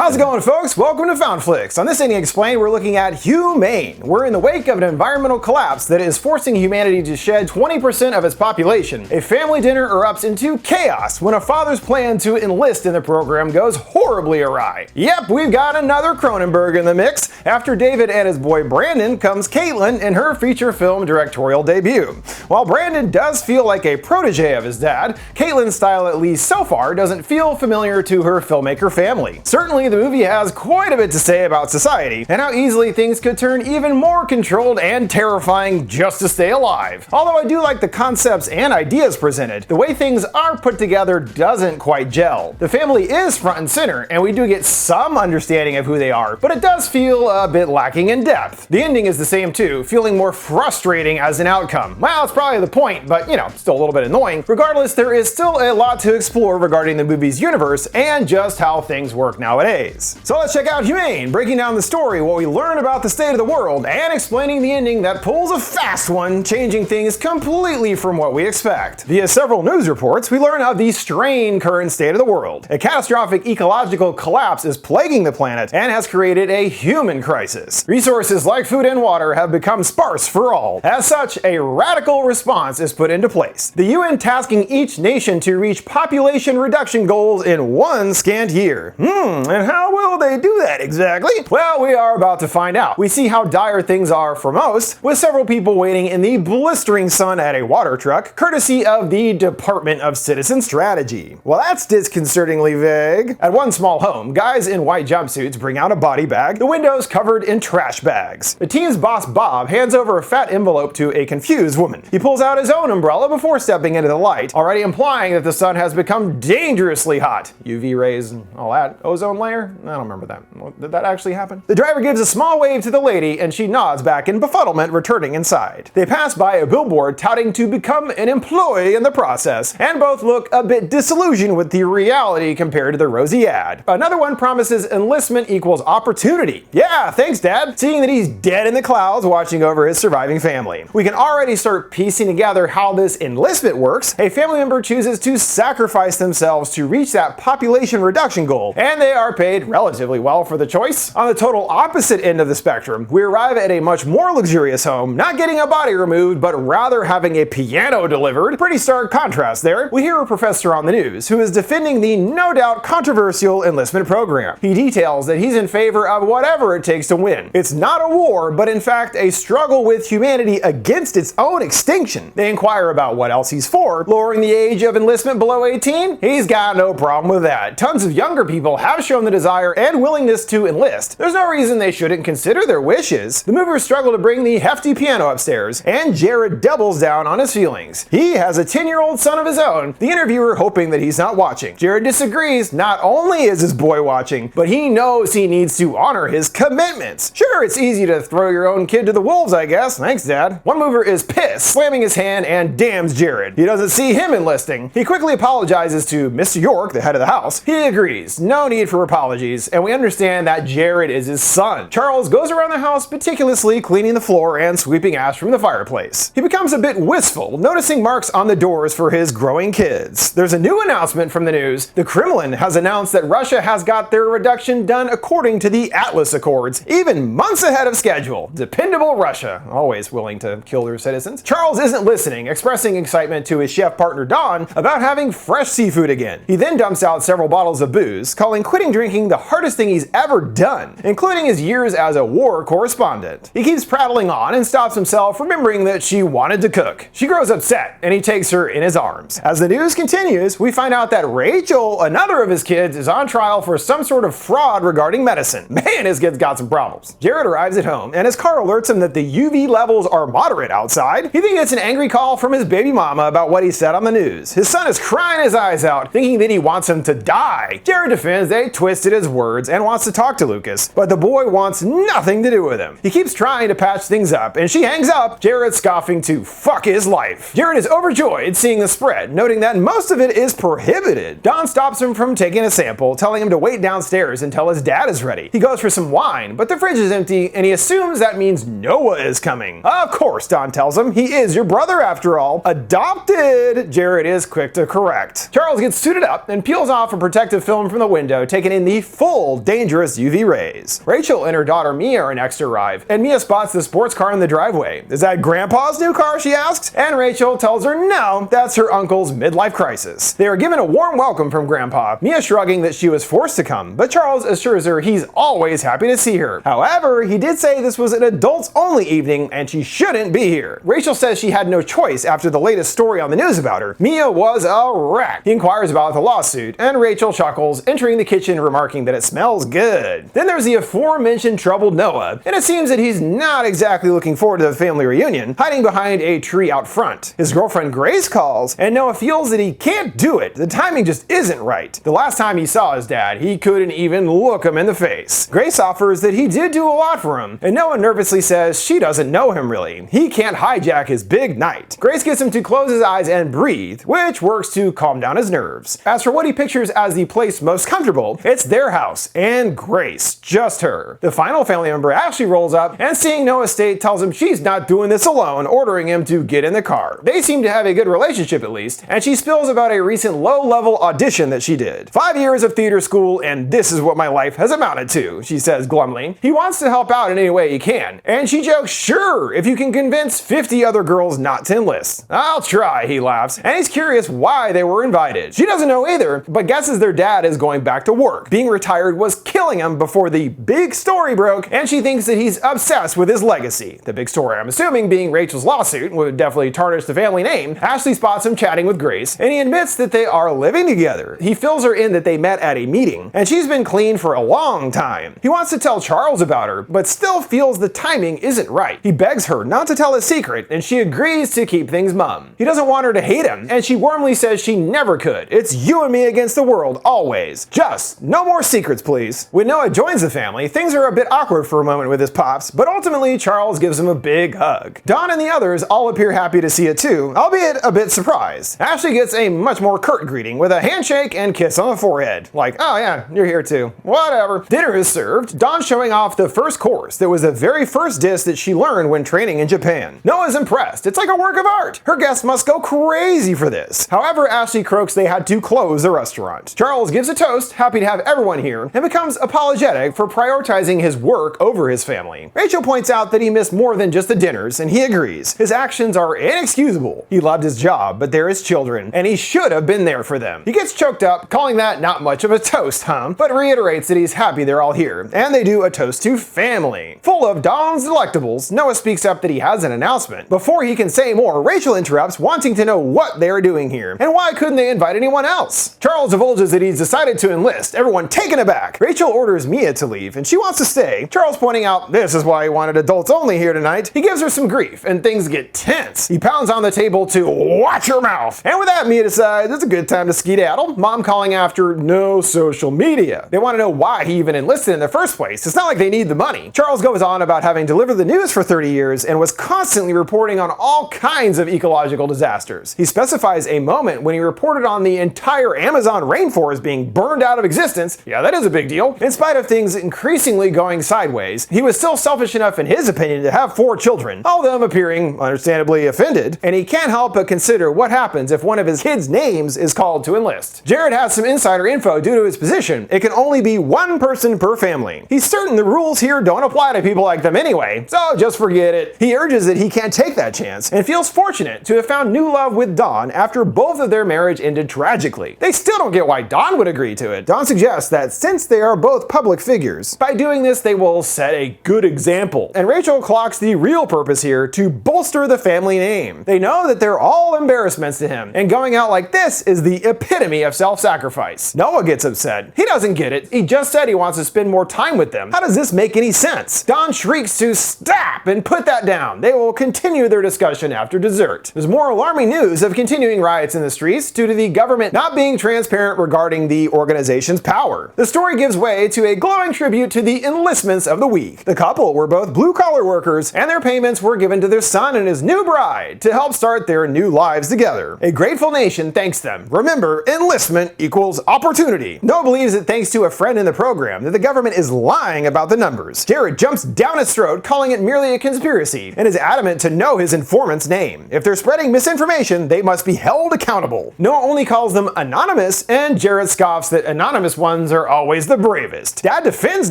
How's it going, folks? Welcome to FoundFlix. On this Ending Explained, we're looking at HUMANE. We're in the wake of an environmental collapse that is forcing humanity to shed 20% of its population. A family dinner erupts into chaos when a father's plan to enlist in the program goes horribly awry. Yep, we've got another Cronenberg in the mix. After David and his boy Brandon comes Caitlin in her feature film directorial debut. While Brandon does feel like a protege of his dad, Caitlin's style, at least so far, doesn't feel familiar to her filmmaker family. Certainly, the movie has quite a bit to say about society and how easily things could turn even more controlled and terrifying just to stay alive. Although I do like the concepts and ideas presented, the way things are put together doesn't quite gel. The family is front and center, and we do get some understanding of who they are, but it does feel a bit lacking in depth. The ending is the same too, feeling more frustrating as an outcome. Well, it's probably the point, but still a little bit annoying. Regardless, there is still a lot to explore regarding the movie's universe and just how things work nowadays. So let's check out HUMANE, breaking down the story, what we learn about the state of the world, and explaining the ending that pulls a fast one, changing things completely from what we expect. Via several news reports, we learn of the strained current state of the world. A catastrophic ecological collapse is plaguing the planet and has created a human crisis. Resources like food and water have become sparse for all. As such, a radical response is put into place. The UN tasking each nation to reach population reduction goals in one scant year. And how will they do that exactly? Well, we are about to find out. We see how dire things are for most, with several people waiting in the blistering sun at a water truck, courtesy of the Department of Citizen Strategy. Well, that's disconcertingly vague. At one small home, guys in white jumpsuits bring out a body bag, the windows covered in trash bags. The team's boss, Bob, hands over a fat envelope to a confused woman. He pulls out his own umbrella before stepping into the light, already implying that the sun has become dangerously hot. UV rays and all that. Ozone layer? I don't remember that. Did that actually happen? The driver gives a small wave to the lady and she nods back in befuddlement, returning inside. They pass by a billboard touting to become an employee in the process, and both look a bit disillusioned with the reality compared to the rosy ad. Another one promises enlistment equals opportunity. Yeah, thanks, Dad. Seeing that he's dead in the clouds watching over his surviving family. We can already start piecing together how this enlistment works. A family member chooses to sacrifice themselves to reach that population reduction goal, and they are paid relatively well for the choice. On the total opposite end of the spectrum, we arrive at a much more luxurious home, not getting a body removed, but rather having a piano delivered. Pretty stark contrast there. We hear a professor on the news who is defending the no doubt controversial enlistment program. He details that he's in favor of whatever it takes to win. It's not a war, but in fact a struggle with humanity against its own extinction. They inquire about what else he's for. Lowering the age of enlistment below 18? He's got no problem with that. Tons of younger people have shown the desire and willingness to enlist. There's no reason they shouldn't consider their wishes. The movers struggle to bring the hefty piano upstairs, and Jared doubles down on his feelings. He has a 10-year-old son of his own, the interviewer hoping that he's not watching. Jared disagrees. Not only is his boy watching, but he knows he needs to honor his commitments. Sure, it's easy to throw your own kid to the wolves, I guess. Thanks, Dad. One mover is pissed, slamming his hand and damns Jared. He doesn't see him enlisting. He quickly apologizes to Mr. York, the head of the house. He agrees. No need for apologies, and we understand that Jared is his son. Charles goes around the house meticulously cleaning the floor and sweeping ash from the fireplace. He becomes a bit wistful, noticing marks on the doors for his growing kids. There's a new announcement from the news. The Kremlin has announced that Russia has got their reduction done according to the Atlas Accords, even months ahead of schedule. Dependable Russia, always willing to kill their citizens. Charles isn't listening, expressing excitement to his chef partner Don about having fresh seafood again. He then dumps out several bottles of booze, calling quitting drinking the hardest thing he's ever done, including his years as a war correspondent. He keeps prattling on and stops himself, remembering that she wanted to cook. She grows upset, and he takes her in his arms. As the news continues, we find out that Rachel, another of his kids, is on trial for some sort of fraud regarding medicine. Man, his kid's got some problems. Jared arrives at home, and his car alerts him that the UV levels are moderate outside. He then gets an angry call from his baby mama about what he said on the news. His son is crying his eyes out, thinking that he wants him to die. Jared defends they twisted his words and wants to talk to Lucas, but the boy wants nothing to do with him. He keeps trying to patch things up, and she hangs up, Jared scoffing to fuck his life. Jared is overjoyed seeing the spread, noting that most of it is prohibited. Don stops him from taking a sample, telling him to wait downstairs until his dad is ready. He goes for some wine, but the fridge is empty, and he assumes that means Noah is coming. Of course, Don tells him, he is your brother after all. Adopted, Jared is quick to correct. Charles gets suited up and peels off a protective film from the window, taking in the full dangerous UV rays. Rachel and her daughter Mia are next to arrive, and Mia spots the sports car in the driveway. Is that Grandpa's new car, she asks? And Rachel tells her no, that's her uncle's midlife crisis. They are given a warm welcome from Grandpa, Mia shrugging that she was forced to come, but Charles assures her he's always happy to see her. However, he did say this was an adults-only evening and she shouldn't be here. Rachel says she had no choice after the latest story on the news about her. Mia was a wreck. He inquires about the lawsuit, and Rachel chuckles, entering the kitchen remarking that it smells good. Then there's the aforementioned troubled Noah, and it seems that he's not exactly looking forward to the family reunion, hiding behind a tree out front. His girlfriend Grace calls, and Noah feels that he can't do it. The timing just isn't right. The last time he saw his dad, he couldn't even look him in the face. Grace offers that he did do a lot for him, and Noah nervously says she doesn't know him really. He can't hijack his big night. Grace gets him to close his eyes and breathe, which works to calm down his nerves. As for what he pictures as the place most comfortable, it's their house, and Grace, just her. The final family member Ashley rolls up, and seeing Noah's state tells him she's not doing this alone, ordering him to get in the car. They seem to have a good relationship at least, and she spills about a recent low-level audition that she did. 5 years of theater school, and this is what my life has amounted to, she says glumly. He wants to help out in any way he can, and she jokes, sure, if you can convince 50 other girls not to enlist. I'll try, he laughs, and he's curious why they were invited. She doesn't know either, but guesses their dad is going back to work. Being retired was killing him before the big story broke, and she thinks that he's obsessed with his legacy. The big story, I'm assuming, being Rachel's lawsuit, would definitely tarnish the family name. Ashley spots him chatting with Grace, and he admits that they are living together. He fills her in that they met at a meeting, and she's been clean for a long time. He wants to tell Charles about her, but still feels the timing isn't right. He begs her not to tell his secret, and she agrees to keep things mum. He doesn't want her to hate him, and she warmly says she never could. It's you and me against the world, always. Just no more secrets, please. When Noah joins the family, things are a bit awkward for a moment with his pops, but ultimately Charles gives him a big hug. Don and the others all appear happy to see it too, albeit a bit surprised. Ashley gets a much more curt greeting with a handshake and kiss on the forehead. Like, oh yeah, you're here too. Whatever. Dinner is served, Don showing off the first course that was the very first dish that she learned when training in Japan. Noah's impressed. It's like a work of art. Her guests must go crazy for this. However, Ashley croaks they had to close the restaurant. Charles gives a toast, happy to have everyone here, and becomes apologetic for prioritizing his work over his family. Rachel points out that he missed more than just the dinners, and he agrees. His actions are inexcusable. He loved his job, but they're his children, and he should have been there for them. He gets choked up, calling that not much of a toast, huh? But reiterates that he's happy they're all here, and they do a toast to family. Full of Don's delectables, Noah speaks up that he has an announcement. Before he can say more, Rachel interrupts, wanting to know what they are doing here, and why couldn't they invite anyone else? Charles divulges that he's decided to enlist, everyone taken aback. Rachel orders Mia to leave, and she wants to stay. Charles pointing out this is why he wanted adults only here tonight. He gives her some grief, and things get tense. He pounds on the table to watch your mouth. And with that, Mia decides it's a good time to skedaddle, mom calling after no social media. They want to know why he even enlisted in the first place. It's not like they need the money. Charles goes on about having delivered the news for 30 years and was constantly reporting on all kinds of ecological disasters. He specifies a moment when he reported on the entire Amazon rainforest being burned out of existence. Yeah, that is a big deal. In spite of things increasingly going sideways, he was still selfish enough in his opinion to have 4 children, all of them appearing understandably offended, and he can't help but consider what happens if one of his kids' names is called to enlist. Jared has some insider info due to his position. It can only be 1 person per family. He's certain the rules here don't apply to people like them anyway, so just forget it. He urges that he can't take that chance and feels fortunate to have found new love with Dawn after both of their marriage ended tragically. They still don't get why Dawn would agree to it. Dawn suggests that since they are both public figures, by doing this they will set a good example, and Rachel clocks the real purpose here to bolster the family name. They know that they're all embarrassments to him, and going out like this is the epitome of self-sacrifice. Noah gets upset. He doesn't get it. He just said he wants to spend more time with them. How does this make any sense? Dawn shrieks to stop and put that down. They will continue their discussion after dessert. There's more alarming news of continuing riots in the streets due to the government not being transparent regarding the organization's power. The story gives way to a glowing tribute to the enlistments of the week. The couple were both blue-collar workers, and their payments were given to their son and his new bride to help start their new lives together. A grateful nation thanks them. Remember, enlistment equals opportunity. Noah believes that thanks to a friend in the program that the government is lying about the numbers. Jared jumps down his throat, calling it merely a conspiracy, and is adamant to know his informant's name. If they're spreading misinformation, they must be held accountable. Noah only calls them anonymous, and Jared scoffs that anonymous wants ones are always the bravest. Dad defends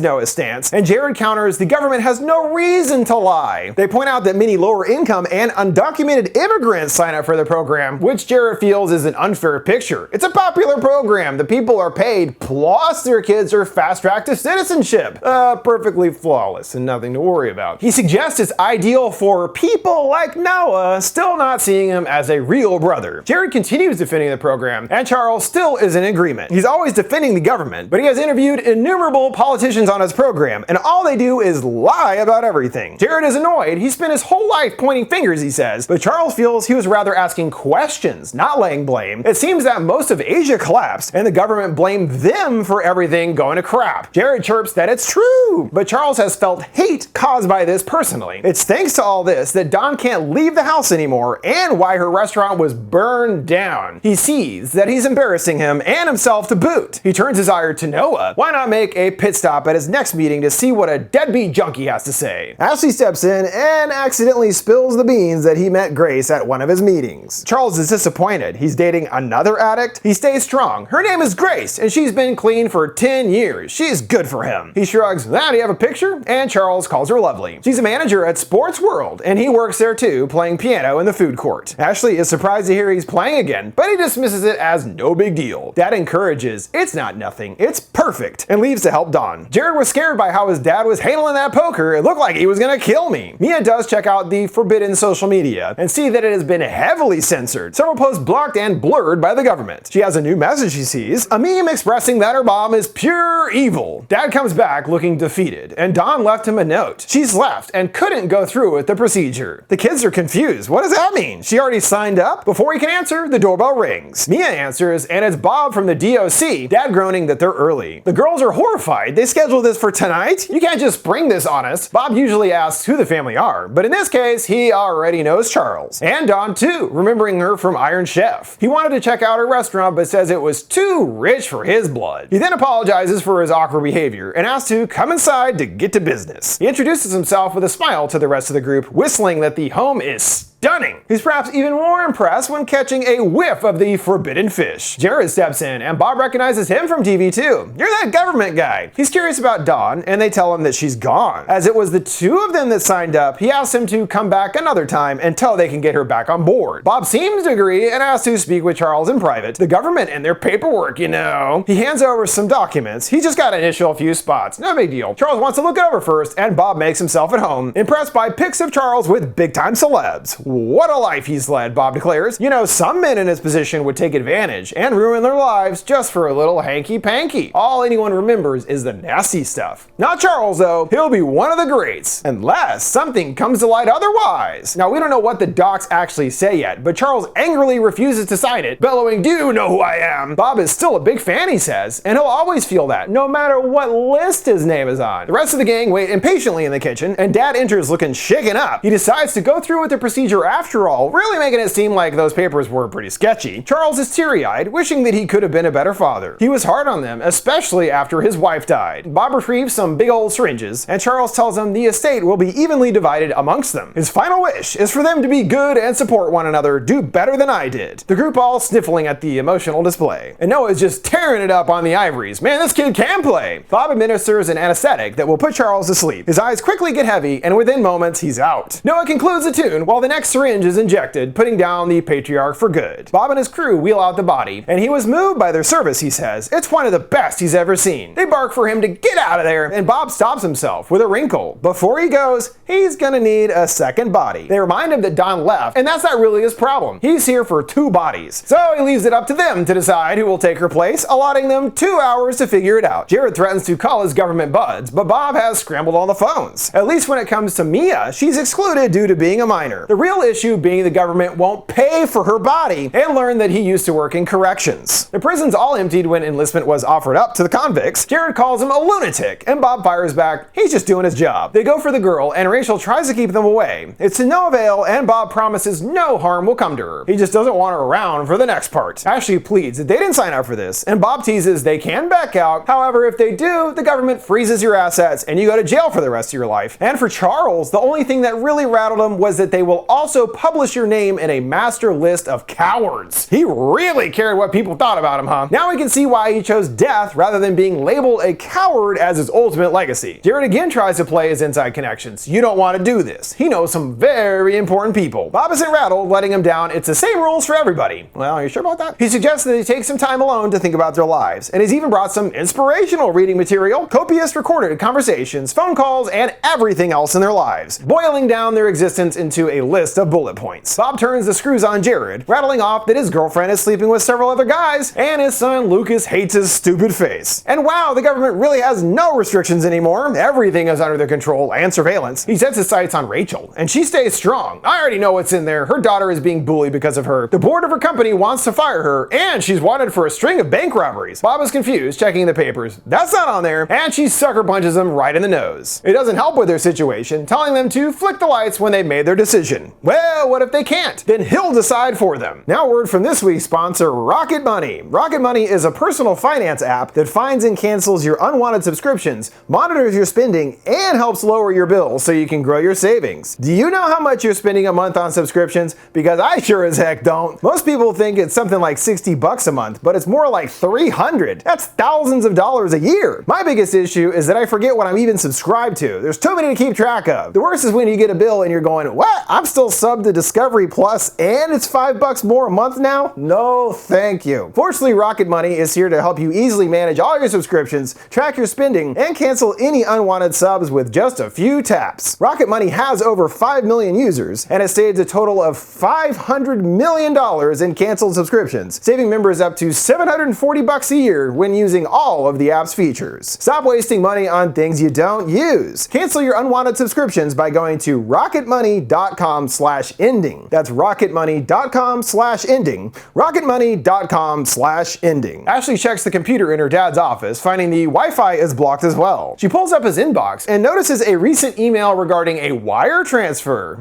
Noah's stance, and Jared counters the government has no reason to lie. They point out that many lower income and undocumented immigrants sign up for the program, which Jared feels is an unfair picture. It's a popular program. The people are paid, plus their kids are fast-tracked to citizenship. Perfectly flawless and nothing to worry about. He suggests it's ideal for people like Noah, still not seeing him as a real brother. Jared continues defending the program, and Charles still is in agreement. He's always defending the government, but he has interviewed innumerable politicians on his program, and all they do is lie about everything. Jared is annoyed. He spent his whole life pointing fingers, he says, but Charles feels he was rather asking questions, not laying blame. It seems that most of Asia collapsed, and the government blamed them for everything going to crap. Jared chirps that it's true, but Charles has felt hate caused by this personally. It's thanks to all this that Dawn can't leave the house anymore, and why her restaurant was burned down. He sees that he's embarrassing him and himself to boot. He turns his ire to Noah. Why not make a pit stop at his next meeting to see what a deadbeat junkie has to say? Ashley steps in and accidentally spills the beans that he met Grace at one of his meetings. Charles is disappointed. He's dating another addict. He stays strong. Her name is Grace, and she's been clean for 10 years. She's good for him. He shrugs, do you have a picture? And Charles calls her lovely. She's a manager at Sports World, and he works there too, playing piano in the food court. Ashley is surprised to hear he's playing again, but he dismisses it as no big deal. Dad encourages, it's not nothing, it's perfect, and leaves to help Dawn. Jared was scared by how his dad was handling that poker. It looked like he was gonna kill me. Mia does check out the forbidden social media and see that it has been heavily censored, several posts blocked and blurred by the government. She has a new message she sees, a meme expressing that her mom is pure evil. Dad comes back looking defeated, and Dawn left him a note. She's left and couldn't go through with the procedure. The kids are confused. What does that mean? She already signed up? Before he can answer, the doorbell rings. Mia answers, and it's Bob from the DOC, Dad groaning that they're early. The girls are horrified. They scheduled this for tonight? You can't just spring this on us. Bob usually asks who the family are, but in this case, he already knows Charles. And Dawn too, remembering her from Iron Chef. He wanted to check out her restaurant, but says it was too rich for his blood. He then apologizes for his awkward behavior and asks to come inside to get to business. He introduces himself with a smile to the rest of the group, whistling that the home is stunning. He's perhaps even more impressed when catching a whiff of the forbidden fish. Jared steps in, and Bob recognizes him from TV too. You're that government guy. He's curious about Dawn, and they tell him that she's gone. As it was the two of them that signed up, he asks him to come back another time until they can get her back on board. Bob seems to agree and asks to speak with Charles in private. The government and their paperwork, you know. He hands over some documents. He just got to initial a few spots. No big deal. Charles wants to look it over first, and Bob makes himself at home, impressed by pics of Charles with big-time celebs. What a life he's led, Bob declares. You know, some men in his position would take advantage and ruin their lives just for a little hanky-panky. All anyone remembers is the nasty stuff. Not Charles, though. He'll be one of the greats, unless something comes to light otherwise. Now, we don't know what the docs actually say yet, but Charles angrily refuses to sign it, bellowing, "Do you know who I am?" Bob is still a big fan, he says, and he'll always feel that, no matter what list his name is on. The rest of the gang wait impatiently in the kitchen, and Dad enters looking shaken up. He decides to go through with the procedure after all, really making it seem like those papers were pretty sketchy. Charles is teary-eyed, wishing that he could have been a better father. He was hard on them, especially after his wife died. Bob retrieves some big old syringes, and Charles tells him the estate will be evenly divided amongst them. His final wish is for them to be good and support one another, do better than I did. The group all sniffling at the emotional display. And Noah is just tearing it up on the ivories. Man, this kid can play. Bob administers an anesthetic that will put Charles to sleep. His eyes quickly get heavy, and within moments, he's out. Noah concludes the tune while the next syringe is injected, putting down the patriarch for good. Bob and his crew wheel out the body, and he was moved by their service, he says. It's one of the best he's ever seen. They bark for him to get out of there, and Bob stops himself with a wrinkle. Before he goes, he's gonna need a second body. They remind him that Don left, and that's not really his problem. He's here for 2 bodies. So he leaves it up to them to decide who will take her place, allotting them 2 hours to figure it out. Jared threatens to call his government buds, but Bob has scrambled on the phones. At least when it comes to Mia, she's excluded due to being a minor. The real issue being the government won't pay for her body, and learn that he used to work in corrections. The prison's all emptied when enlistment was offered up to the convicts. Jared calls him a lunatic, and Bob fires back, he's just doing his job. They go for the girl, and Rachel tries to keep them away. It's to no avail, and Bob promises no harm will come to her. He just doesn't want her around for the next part. Ashley pleads that they didn't sign up for this, and Bob teases they can back out. However, if they do, the government freezes your assets, and you go to jail for the rest of your life. And for Charles, the only thing that really rattled him was that they will also also publish your name in a master list of cowards. He really cared what people thought about him, huh? Now we can see why he chose death rather than being labeled a coward as his ultimate legacy. Jared again tries to play his inside connections. You don't want to do this. He knows some very important people. Bob isn't rattled, letting him down. It's the same rules for everybody. Well, are you sure about that? He suggests that they take some time alone to think about their lives, and he's even brought some inspirational reading material, copious recorded conversations, phone calls, and everything else in their lives, boiling down their existence into a list of bullet points. Bob turns the screws on Jared, rattling off that his girlfriend is sleeping with several other guys, and his son Lucas hates his stupid face. And wow, the government really has no restrictions anymore. Everything is under their control and surveillance. He sets his sights on Rachel, and she stays strong. I already know what's in there. Her daughter is being bullied because of her. The board of her company wants to fire her, and she's wanted for a string of bank robberies. Bob is confused, checking the papers. That's not on there, and she sucker punches him right in the nose. It doesn't help with their situation, telling them to flick the lights when they made their decision. Well, what if they can't? Then he'll decide for them. Now word from this week's sponsor, Rocket Money. Rocket Money is a personal finance app that finds and cancels your unwanted subscriptions, monitors your spending, and helps lower your bills so you can grow your savings. Do you know how much you're spending a month on subscriptions? Because I sure as heck don't. Most people think it's something like $60 a month, but it's more like $300. That's thousands of dollars a year. My biggest issue is that I forget what I'm even subscribed to. There's too many to keep track of. The worst is when you get a bill and you're going, what? I'm still subbed to Discovery Plus and it's $5 more a month now? No, thank you. Fortunately, Rocket Money is here to help you easily manage all your subscriptions, track your spending, and cancel any unwanted subs with just a few taps. Rocket Money has over 5 million users and has saved a total of $500 million in canceled subscriptions, saving members up to $740 a year when using all of the app's features. Stop wasting money on things you don't use. Cancel your unwanted subscriptions by going to rocketmoney.com/ending. That's rocketmoney.com/ending. rocketmoney.com/ending. Ashley checks the computer in her dad's office, finding the Wi-Fi is blocked as well. She pulls up his inbox and notices a recent email regarding a wire transfer.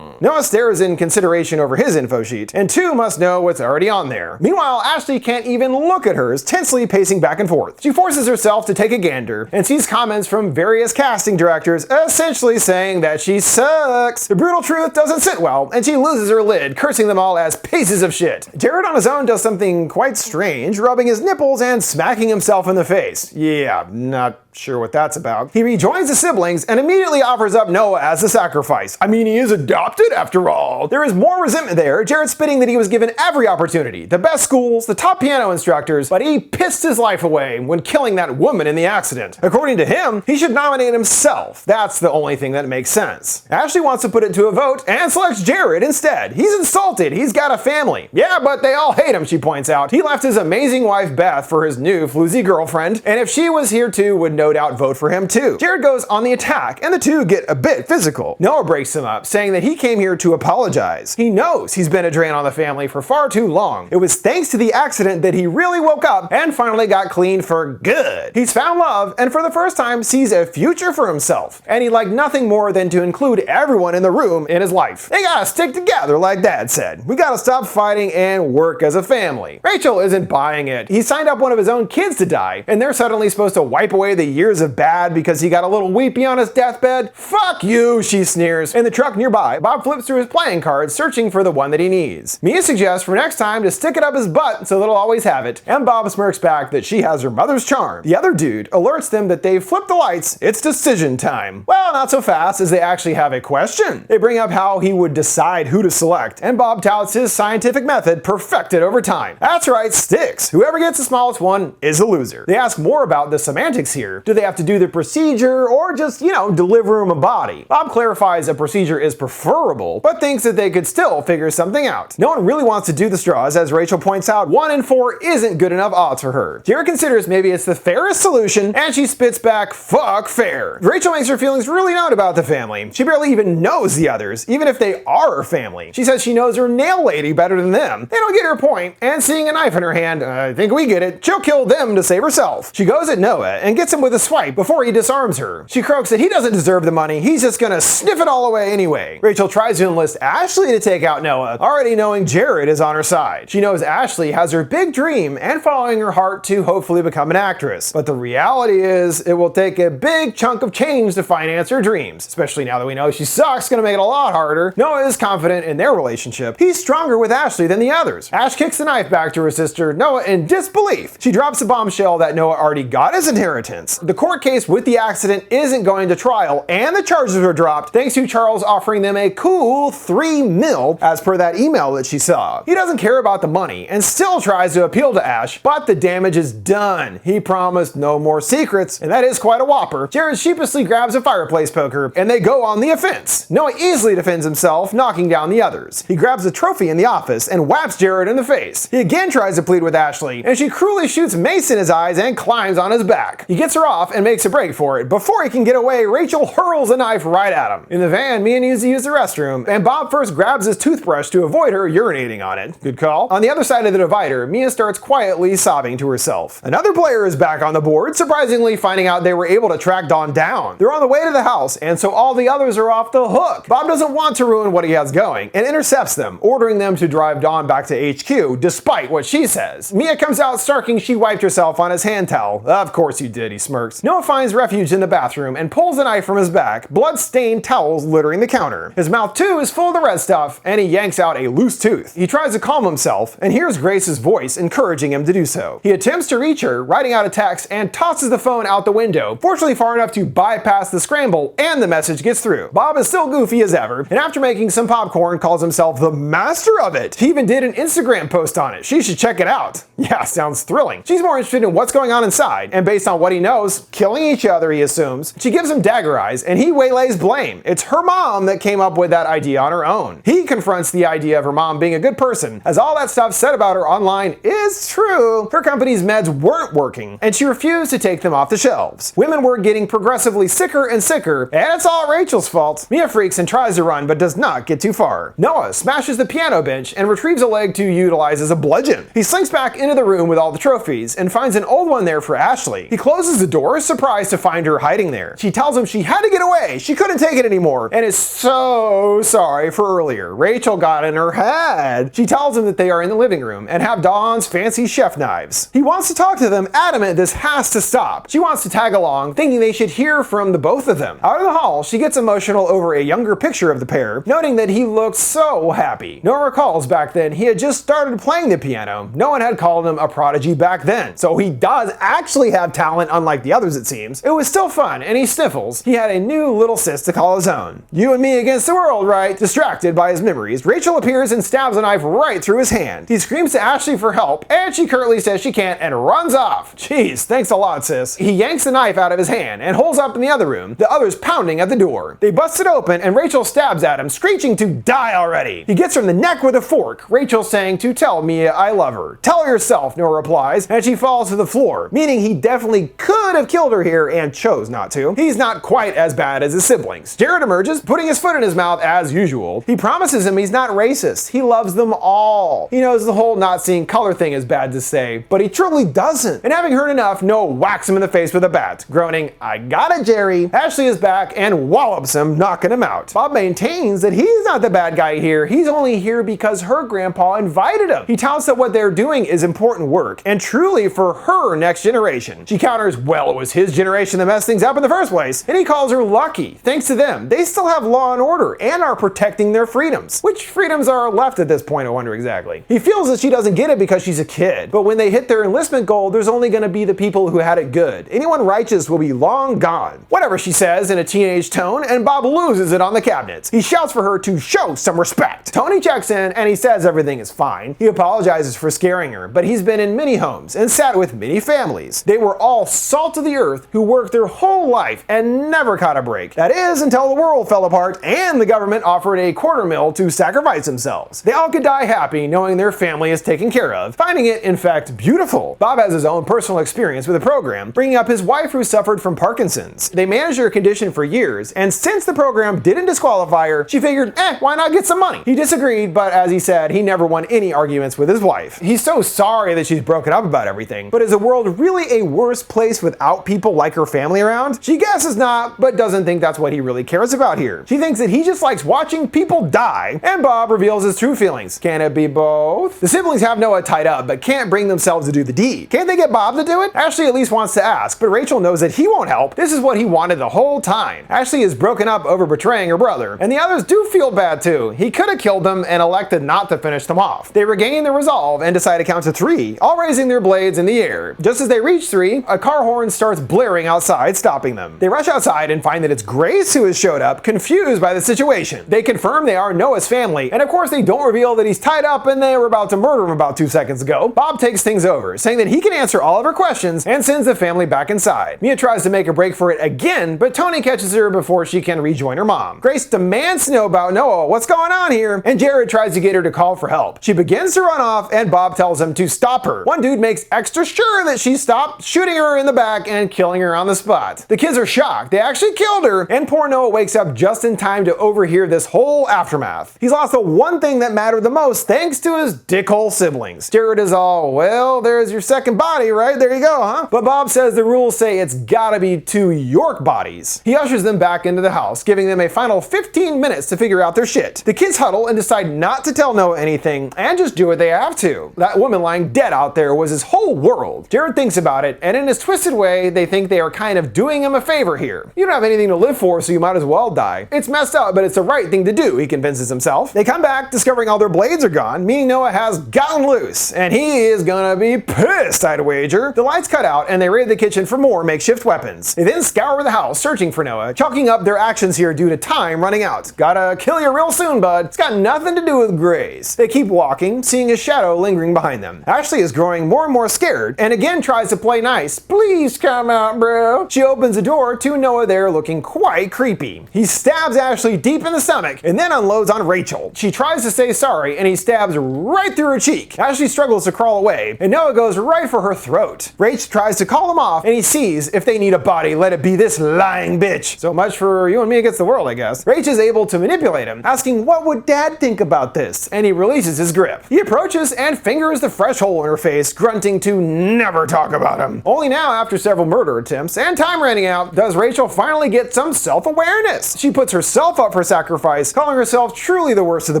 Noah stares in consideration over his info sheet, and 2 must know what's already on there. Meanwhile, Ashley can't even look at hers, tensely pacing back and forth. She forces herself to take a gander and sees comments from various casting directors essentially saying that she sucks. The brutal truth doesn't sit well, and she loses her lid, cursing them all as pieces of shit. Jared on his own does something quite strange, rubbing his nipples and smacking himself in the face. Yeah, not sure what that's about. He rejoins the siblings and immediately offers up Noah as the sacrifice. I mean, he is adopted after all. There is more resentment there, Jared spitting that he was given every opportunity, the best schools, the top piano instructors, but he pissed his life away when killing that woman in the accident. According to him, he should nominate himself. That's the only thing that makes sense. Ashley wants to put it to a vote and selects Jared instead. He's insulted. He's got a family. Yeah, but they all hate him, she points out. He left his amazing wife Beth for his new floozy girlfriend, and if she was here too, would no doubt vote for him too. Jared goes on the attack, and the two get a bit physical. Noah breaks him up, saying that he came here to apologize. He knows he's been a drain on the family for far too long. It was thanks to the accident that he really woke up and finally got clean for good. He's found love, and for the first time sees a future for himself, and he'd like nothing more than to include everyone in the room in his life. They gotta stick together, like Dad said. We gotta stop fighting and work as a family. Rachel isn't buying it. He signed up one of his own kids to die, and they're suddenly supposed to wipe away the years of bad because he got a little weepy on his deathbed? Fuck you, she sneers. In the truck nearby, Bob flips through his playing cards, searching for the one that he needs. Mia suggests for next time to stick it up his butt so that he'll always have it, and Bob smirks back that she has her mother's charm. The other dude alerts them that they've flipped the lights, it's decision time. Well, not so fast, as they actually have a question. They bring up how he would decide who to select, and Bob touts his scientific method perfected over time. That's right, sticks. Whoever gets the smallest one is a loser. They ask more about the semantics here. Do they have to do the procedure or just, deliver him a body? Bob clarifies a procedure is preferable, but thinks that they could still figure something out. No one really wants to do the straws, as Rachel points out 1 in 4 isn't good enough odds for her. Jared considers maybe it's the fairest solution, and she spits back, fuck fair. Rachel makes her feelings really known about the family. She barely even knows the others, even if they are her family. She says she knows her nail lady better than them. They don't get her point, and seeing a knife in her hand, I think we get it. She'll kill them to save herself. She goes at Noah and gets him with with a swipe before he disarms her. She croaks that he doesn't deserve the money, he's just gonna sniff it all away anyway. Rachel tries to enlist Ashley to take out Noah, already knowing Jared is on her side. She knows Ashley has her big dream and following her heart to hopefully become an actress. But the reality is, it will take a big chunk of change to finance her dreams. Especially now that we know she sucks, gonna make it a lot harder. Noah is confident in their relationship. He's stronger with Ashley than the others. Ash kicks the knife back to her sister, Noah, in disbelief. She drops the bombshell that Noah already got his inheritance. The court case with the accident isn't going to trial, and the charges are dropped thanks to Charles offering them a cool $3 million as per that email that she saw. He doesn't care about the money and still tries to appeal to Ash, but the damage is done. He promised no more secrets, and that is quite a whopper. Jared sheepishly grabs a fireplace poker, and they go on the offense. Noah easily defends himself, knocking down the others. He grabs a trophy in the office and whaps Jared in the face. He again tries to plead with Ashley, and she cruelly shoots mace in his eyes and climbs on his back. He gets her off and makes a break for it. Before he can get away, Rachel hurls a knife right at him. In the van, Mia needs to use the restroom, and Bob first grabs his toothbrush to avoid her urinating on it. Good call. On the other side of the divider, Mia starts quietly sobbing to herself. Another player is back on the board, surprisingly finding out they were able to track Dawn down. They're on the way to the house, and so all the others are off the hook. Bob doesn't want to ruin what he has going, and intercepts them, ordering them to drive Dawn back to HQ, despite what she says. Mia comes out snarking she wiped herself on his hand towel. Of course you did, he smirks. Noah finds refuge in the bathroom and pulls a knife from his back, blood-stained towels littering the counter. His mouth too is full of the red stuff, and he yanks out a loose tooth. He tries to calm himself, and hears Grace's voice encouraging him to do so. He attempts to reach her, writing out a text, and tosses the phone out the window, fortunately far enough to bypass the scramble, and the message gets through. Bob is still goofy as ever, and after making some popcorn, calls himself the master of it. He even did an Instagram post on it. She should check it out. Yeah, sounds thrilling. She's more interested in what's going on inside, and based on what he knows, killing each other, he assumes. She gives him dagger eyes, and he waylays blame. It's her mom that came up with that idea on her own. He confronts the idea of her mom being a good person, as all that stuff said about her online is true. Her company's meds weren't working, and she refused to take them off the shelves. Women were getting progressively sicker and sicker, and it's all Rachel's fault. Mia freaks and tries to run, but does not get too far. Noah smashes the piano bench and retrieves a leg to utilize as a bludgeon. He slinks back into the room with all the trophies and finds an old one there for Ashley. He closes the door, surprised to find her hiding there. She tells him she had to get away, she couldn't take it anymore, and is so sorry for earlier. Rachel got in her head. She tells him that they are in the living room and have Dawn's fancy chef knives. He wants to talk to them, adamant this has to stop. She wants to tag along, thinking they should hear from the both of them. Out in the hall, she gets emotional over a younger picture of the pair, noting that he looked so happy. Noah recalls back then he had just started playing the piano. No one had called him a prodigy back then, so he does actually have talent, unlike the others it seems. It was still fun, and he sniffles. He had a new little sis to call his own. You and me against the world, right? Distracted by his memories, Rachel appears and stabs a knife right through his hand. He screams to Ashley for help, and she curtly says she can't and runs off. Jeez, thanks a lot, sis. He yanks the knife out of his hand and holds up in the other room, the others pounding at the door. They bust it open, and Rachel stabs at him, screeching to die already. He gets her in the neck with a fork, Rachel saying to tell Mia I love her. Tell her yourself, Noah replies, and she falls to the floor, meaning he definitely could have killed her here and chose not to. He's not quite as bad as his siblings. Jared emerges, putting his foot in his mouth as usual. He promises him he's not racist. He loves them all. He knows the whole not seeing color thing is bad to say, but he truly doesn't. And having heard enough, Noah whacks him in the face with a bat, groaning, I got it, Jerry. Ashley is back and wallops him, knocking him out. Bob maintains that he's not the bad guy here. He's only here because her grandpa invited him. He touts that what they're doing is important work, and truly for her next generation. She counters, well, it was his generation that messed things up in the first place, and he calls her lucky. Thanks to them, they still have law and order and are protecting their freedoms. Which freedoms are left at this point, I wonder exactly. He feels that she doesn't get it because she's a kid, but when they hit their enlistment goal, there's only going to be the people who had it good. Anyone righteous will be long gone. Whatever, she says in a teenage tone, and Bob loses it on the cabinets. He shouts for her to show some respect. Tony checks in and he says everything is fine. He apologizes for scaring her, but he's been in many homes and sat with many families. They were all salt of the earth who worked their whole life and never caught a break. That is until the world fell apart and the government offered a $250,000 to sacrifice themselves. They all could die happy knowing their family is taken care of, finding it in fact beautiful. Bob has his own personal experience with the program, bringing up his wife who suffered from Parkinson's. They managed her condition for years, and since the program didn't disqualify her, she figured, why not get some money? He disagreed, but as he said, he never won any arguments with his wife. He's so sorry that she's broken up about everything, but is the world really a worse place without people like her family around? She guesses not, but doesn't think that's what he really cares about here. She thinks that he just likes watching people die, and Bob reveals his true feelings. Can it be both? The siblings have Noah tied up, but can't bring themselves to do the deed. Can't they get Bob to do it? Ashley at least wants to ask, but Rachel knows that he won't help. This is what he wanted the whole time. Ashley is broken up over betraying her brother, and the others do feel bad too. He could have killed them and elected not to finish them off. They regain their resolve and decide to count to 3, all raising their blades in the air. Just as they reach 3, a car horn starts blaring outside, stopping them. They rush outside and find that it's Grace who has showed up, confused by the situation. They confirm they are Noah's family, and of course they don't reveal that he's tied up and they were about to murder him about 2 seconds ago. Bob takes things over, saying that he can answer all of her questions and sends the family back inside. Mia tries to make a break for it again, but Tony catches her before she can rejoin her mom. Grace demands to know about Noah, what's going on here, and Jared tries to get her to call for help. She begins to run off and Bob tells him to stop her. One dude makes extra sure that she stopped, shooting her in the back and killing her on the spot. The kids are shocked. They actually killed her, and poor Noah wakes up just in time to overhear this whole aftermath. He's lost the one thing that mattered the most thanks to his dickhole siblings. Jared is all, well, there's your second body, right? There you go, huh? But Bob says the rules say it's gotta be 2 York bodies. He ushers them back into the house, giving them a final 15 minutes to figure out their shit. The kids huddle and decide not to tell Noah anything and just do what they have to. That woman lying dead out there was his whole world. Jared thinks about it, and in his twisted way, they think they are kind of doing him a favor here. You don't have anything to live for, so you might as well die. It's messed up, but it's the right thing to do, he convinces himself. They come back, discovering all their blades are gone, meaning Noah has gotten loose, and he is gonna be pissed, I'd wager. The lights cut out, and they raid the kitchen for more makeshift weapons. They then scour the house, searching for Noah, chalking up their actions here due to time running out. Gotta kill you real soon, bud. It's got nothing to do with Grace. They keep walking, seeing his shadow lingering behind them. Ashley is growing more and more scared, and again tries to play nice. Please come out, bro. She opens the door to Noah there looking quite creepy. He stabs Ashley deep in the stomach, and then unloads on Rachel. She tries to say sorry, and he stabs right through her cheek. Ashley struggles to crawl away, and Noah goes right for her throat. Rach tries to call him off, and he sees if they need a body, let it be this lying bitch. So much for you and me against the world, I guess. Rach is able to manipulate him, asking what would Dad think about this, and he releases his grip. He approaches and fingers the fresh hole in her face, grunting to never talk about him. Only now, after several murder attempts and time running out, does Rachel finally get some self-awareness. She puts herself up for sacrifice, calling herself truly the worst of the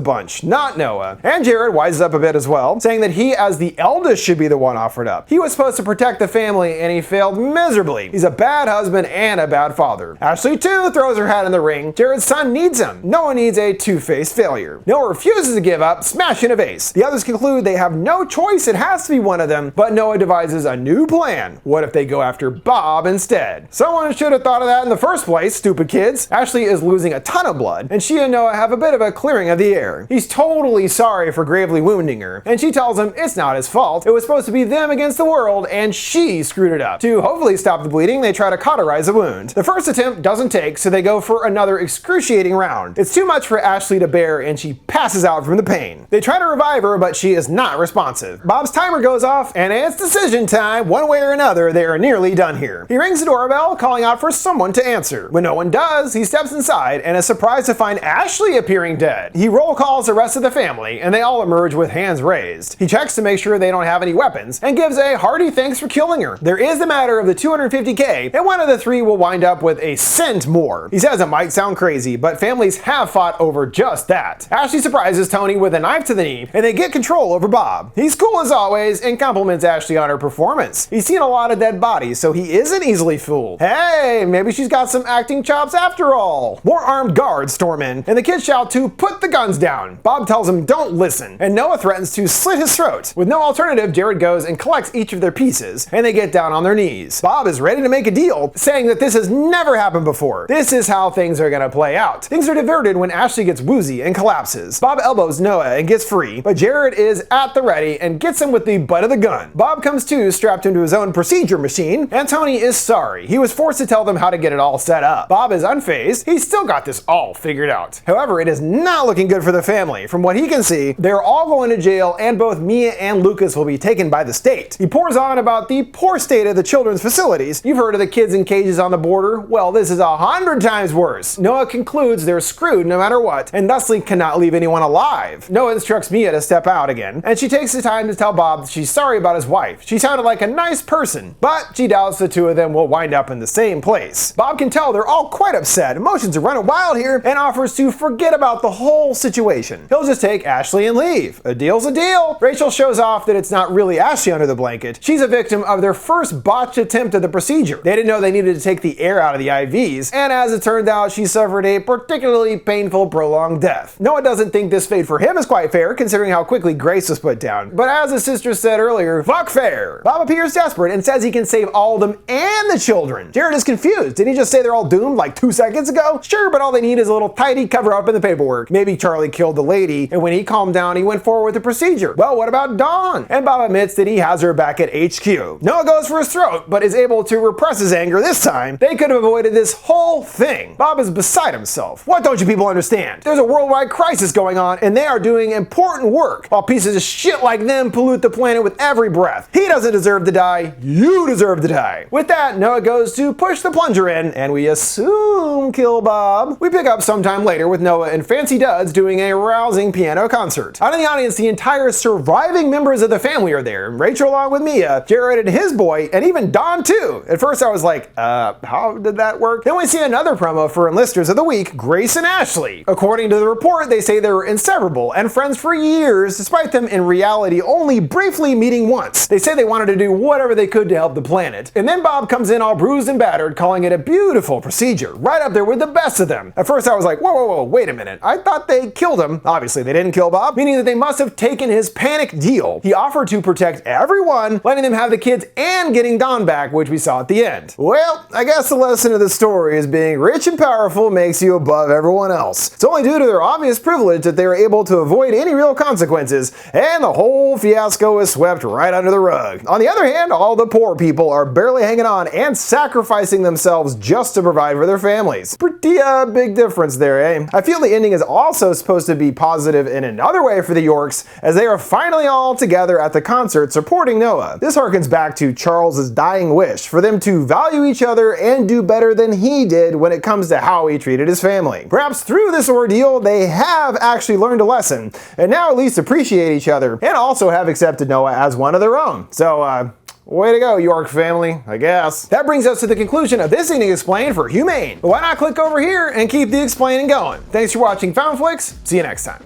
bunch, not Noah. And Jared wises up a bit as well, saying that he as the eldest should be the one offered up. He was supposed to protect the family and he failed miserably. He's a bad husband and a bad father. Ashley too throws her hat in the ring. Jared's son needs him. Noah needs a two-faced failure. Noah refuses to give up, smashing a vase. The others conclude they have no choice, it has to be one of them, but Noah devises a new plan. What if they go after Bob instead? Someone should have thought of that in the first place, stupid kids. Ashley is losing a ton of blood, and she and Noah have a bit of a clearing of the air. He's totally sorry for gravely wounding her, and she tells him it's not his fault. It was supposed to be them against the world, and she screwed it up. To hopefully stop the bleeding, they try to cauterize the wound. The first attempt doesn't take, so they go for another excruciating round. It's too much for Ashley to bear, and she passes out from the pain. They try to revive her, but she is not responsive. Bob's timer goes off, and it's decision time. One way or another, they are nearly done here. He rings the doorbell, calling out for someone to answer. When no one does, he steps inside and is surprised to find Ashley appearing dead. He roll calls the rest of the family, and they all emerge with hands raised. He checks to make sure they don't have any weapons, and gives a hearty thanks for killing her. There is the matter of the $250K, and one of the three will wind up with a cent more. He says it might sound crazy, but families have fought over just that. Ashley surprises Tony with a knife to the knee, and they get control over Bob. He's cool as always, and compliments Ashley on her performance. He's seen a lot of dead bodies, so he isn't easily fooled. Hey, maybe she's got some acting chops after all. More armed guards storm in, and the kids shout to put the guns down. Bob tells him don't listen, and Noah threatens to slit his throat. With no alternative, Jared goes and collects each of their pieces, and they get down on their knees. Bob is ready to make a deal, saying that this has never happened before. This is how things are gonna play out. Things are diverted when Ashley gets woozy and collapses. Bob elbows Noah and gets free, but Jared is at the ready and gets him with the butt of the gun. Bob comes to, strapped into his own procedure machine, and Tony is sorry. He was forced to tell them how to get it all set up. Bob is unfazed. He's still got this all figured out. However, it is not looking good for the family. From what he can see, they're all going to jail, and both Mia and Lucas will be taken by the state. He pours on about the poor state of the children's facilities. You've heard of the kids in cages on the border? Well, this is 100 times worse. Noah concludes they're screwed no matter what, and thusly cannot leave anyone alive. Noah instructs Mia to step out again, and she takes the time time to tell Bob that she's sorry about his wife. She sounded like a nice person, but she doubts the two of them will wind up in the same place. Bob can tell they're all quite upset, emotions are running wild here, and offers to forget about the whole situation. He'll just take Ashley and leave. A deal's a deal. Rachel shows off that it's not really Ashley under the blanket. She's a victim of their first botched attempt at the procedure. They didn't know they needed to take the air out of the IVs, and as it turned out, she suffered a particularly painful, prolonged death. Noah doesn't think this fate for him is quite fair, considering how quickly Grace was put down. But as his sister said earlier, fuck fair. Bob appears desperate and says he can save all of them and the children. Jared is confused. Didn't he just say they're all doomed like 2 seconds ago? Sure, but all they need is a little tidy cover up in the paperwork. Maybe Charlie killed the lady, and when he calmed down, he went forward with the procedure. Well, what about Dawn? And Bob admits that he has her back at HQ. Noah goes for his throat, but is able to repress his anger this time. They could have avoided this whole thing. Bob is beside himself. What don't you people understand? There's a worldwide crisis going on, and they are doing important work, while pieces of shit like them pollute the planet with every breath. He doesn't deserve to die. You deserve to die. With that, Noah goes to push the plunger in, and we assume kill Bob. We pick up sometime later with Noah and Fancy Duds doing a rousing piano concert. Out in the audience, the entire surviving members of the family are there. Rachel along with Mia, Jared and his boy, and even Don too. At first I was like, how did that work? Then we see another promo for Enlisters of the Week, Grace and Ashley. According to the report, they say they were inseparable and friends for years, despite them in reality only briefly meeting once. They say they wanted to do whatever they could to help the planet. And then Bob comes in all bruised and battered, calling it a beautiful procedure, right up there with the best of them. At first I was like, whoa, wait a minute. I thought they killed him. Obviously they didn't kill Bob, meaning that they must have taken his panic deal. He offered to protect everyone, letting them have the kids and getting Don back, which we saw at the end. Well, I guess the lesson of the story is being rich and powerful makes you above everyone else. It's only due to their obvious privilege that they were able to avoid any real consequences, and the whole fiasco is swept right under the rug. On the other hand, all the poor people are barely hanging on and sacrificing themselves just to provide for their families. Pretty big difference there, eh? I feel the ending is also supposed to be positive in another way for the Yorks, as they are finally all together at the concert supporting Noah. This harkens back to Charles's dying wish for them to value each other and do better than he did when it comes to how he treated his family. Perhaps through this ordeal, they have actually learned a lesson, and now at least appreciate each other, and also have accepted Noah as one of their own. So, way to go, York family, I guess. That brings us to the conclusion of this Ending Explained for Humane. But why not click over here and keep the explaining going? Thanks for watching FoundFlix. See you next time.